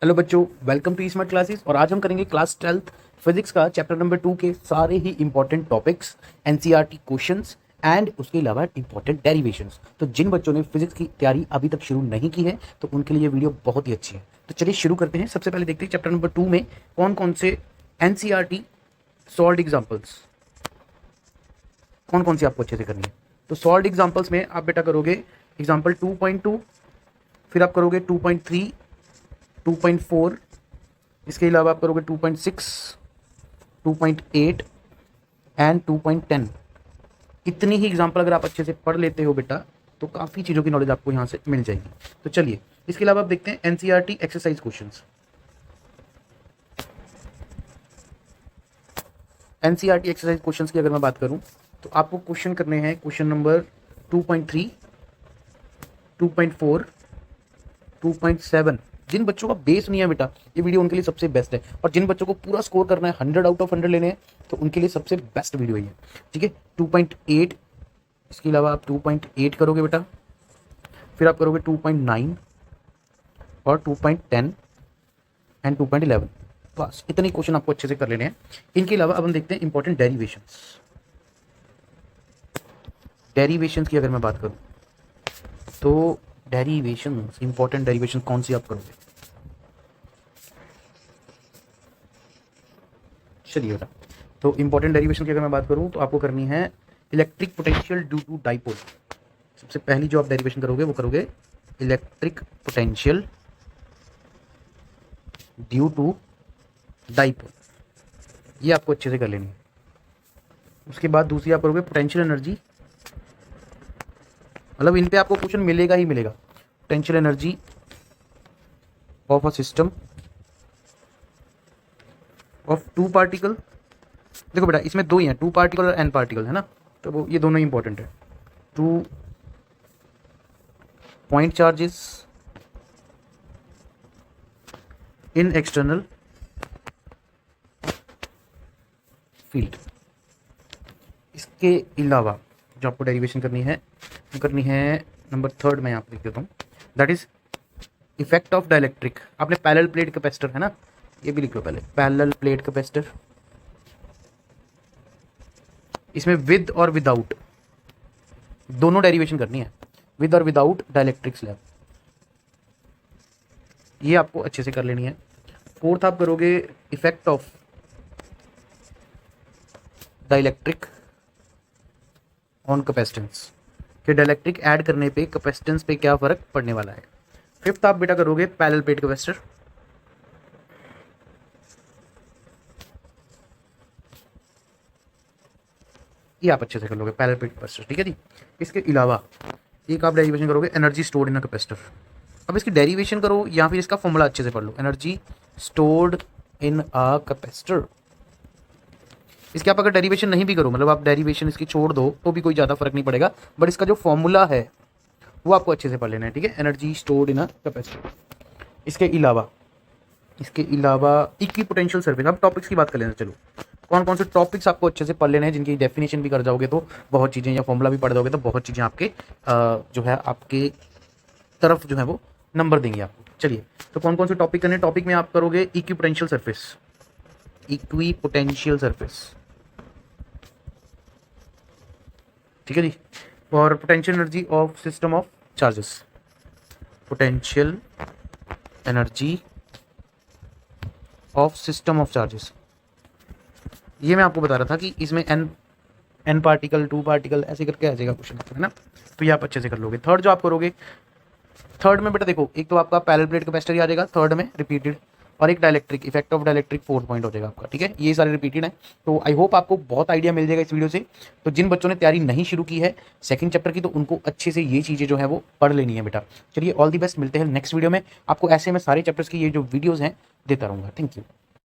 Hello बच्चों, welcome to smart classes. और आज हम करेंगे क्लास 12th फिजिक्स का चैप्टर नंबर 2 के सारे ही important topics, NCERT questions and उसके अलावा इंपॉर्टेंट डेरिवेशंस। तो जिन बच्चों ने फिजिक्स की तैयारी अभी तक शुरू नहीं की है तो उनके लिए ये वीडियो बहुत ही अच्छी है। तो चलिए शुरू करते हैं। सबसे पहले देखते हैं चैप्टर नंबर 2 में कौन कौन से एनसीईआरटी सॉल्व्ड एग्जाम्पल्स, कौन कौन सी आपको अच्छे से करनी है। तो सॉल्व्ड एग्जाम्पल्स में आप बेटा करोगे एग्जाम्पल 2.2, फिर आप करोगे 2.3, 2.4, इसके अलावा आप करोगे 2.6, 2.8 एंड 2.10। इतनी ही एग्जाम्पल अगर आप अच्छे से पढ़ लेते हो बेटा तो काफ़ी चीज़ों की नॉलेज आपको यहाँ से मिल जाएगी। तो चलिए इसके अलावा आप देखते हैं NCERT exercise questions. NCERT exercise questions की अगर मैं बात करूँ तो आपको क्वेश्चन करने हैं क्वेश्चन नंबर 2.3, 2.4, 2.7। जिन बच्चों का बेस नहीं है बेटा ये वीडियो उनके लिए सबसे बेस्ट है, और जिन बच्चों को पूरा स्कोर करना है 100 आउट ऑफ 100 लेने हैं तो उनके लिए सबसे बेस्ट वीडियो है। ठीक है, 2.8, इसके अलावा आप 2.8 करोगे बेटा, फिर आप करोगे 2.9 और 2.10 एंड 2.11। बस इतने क्वेश्चन आपको अच्छे से कर लेने हैं। इनके अलावा अब हम देखते हैं इंपॉर्टेंट डेरिवेशंस। डेरिवेशंस की अगर मैं बात करूं तो डेरिवेशंस, इंपॉर्टेंट डेरिवेशन कौन सी आप करोगे? चलिए बेटा, तो इंपॉर्टेंट डेरिवेशन की अगर मैं बात करूं तो आपको करनी है electric potential due to dipole. सबसे पहली जो आप डेरिवेशन करोगे वो करोगे electric potential due to dipole. ये आपको अच्छे से कर लेनी है। उसके बाद दूसरी आप करोगे पोटेंशियल एनर्जी, मतलब इन पे आपको क्वेश्चन मिलेगा ही मिलेगा। Potential energy of a system of two particle. देखो बेटा इसमें दो ही हैं, टू पार्टिकल और एन पार्टिकल है ना, तो वो ये दोनों ही इंपॉर्टेंट है। Two point charges in external field. इसके अलावा जो आपको डेरिवेशन करनी है नंबर 3 में यहाँ पर लिख देता हूँ, that is effect of dielectric. आपने पैरेलल प्लेट कैपेसिटर है ना, ये भी लिख लो पहले, पैरेलल प्लेट कैपेसिटर। इसमें विद और विदाउट दोनों डेरिवेशन करनी है, विद और विदाउट डाइलेक्ट्रिक स्लैब। ये आपको अच्छे से कर लेनी है। फोर्थ आप करोगे effect of dielectric on capacitance, कि डाइलेक्ट्रिक ऐड करने पे कैपेसिटेंस पे क्या फर्क पड़ने वाला है। फिफ्थ आप बेटा करोगे पैरेलल प्लेट कैपेसिटर। ये आप अच्छे से कर लोगे पैरेलल प्लेट कैपेसिटर, ठीक है जी। इसके अलावा एक आप डेरिवेशन करोगे energy stored in a capacitor. अब इसकी डेरिवेशन करो या फिर इसका फॉर्मूला अच्छे से पढ़ लो, energy stored in a capacitor. इसके आप अगर डेरिवेशन नहीं भी करो, मतलब आप डेरिवेशन इसकी छोड़ दो तो भी कोई ज़्यादा फर्क नहीं पड़ेगा, बट इसका जो फॉर्मूला है वो आपको अच्छे से पढ़ लेना है। ठीक है, energy stored in a capacitor. इसके अलावा इक्विपोटेंशियल सर्फेस। अब टॉपिक्स की बात कर लेना। चलो कौन कौन से टॉपिक्स आपको अच्छे से पढ़ लेने हैं, जिनकी डेफिनेशन भी कर जाओगे तो बहुत चीज़ें, या फॉर्मूला भी पढ़ जाओगे तो बहुत चीज़ें आपके जो है आपके तरफ जो है वो नंबर देंगे आपको। चलिए तो कौन कौन से टॉपिक करने, टॉपिक में आप करोगे इक्विपोटेंशियल सरफेस, इक्विपोटेंशियल सरफेस, ठीक है जी। और potential energy of system of charges, potential energy of system of charges. ये मैं आपको बता रहा था कि इसमें एन पार्टिकल, टू पार्टिकल ऐसे करके आ जाएगा क्वेश्चन, है ना, तो ये आप अच्छे से कर लोगे। थर्ड जो आप करोगे, थर्ड में बेटा देखो एक तो आपका पैरेलल प्लेट कैपेसिटर आ जाएगा थर्ड में रिपीटेड, और एक dielectric, effect of dielectric 4th point हो जाएगा आपका। ठीक है, ये सारे रिपीटेड हैं। तो आई होप आपको बहुत आइडिया मिल जाएगा इस वीडियो से। तो जिन बच्चों ने तैयारी नहीं शुरू की है सेकंड चैप्टर की तो उनको अच्छे से ये चीज़ें जो है वो पढ़ लेनी है बेटा। चलिए ऑल दी बेस्ट, मिलते हैं नेक्स्ट वीडियो में। आपको ऐसे में सारे चैप्टर्स की ये जो वीडियोज़ हैं देता रहूँगा। Thank you.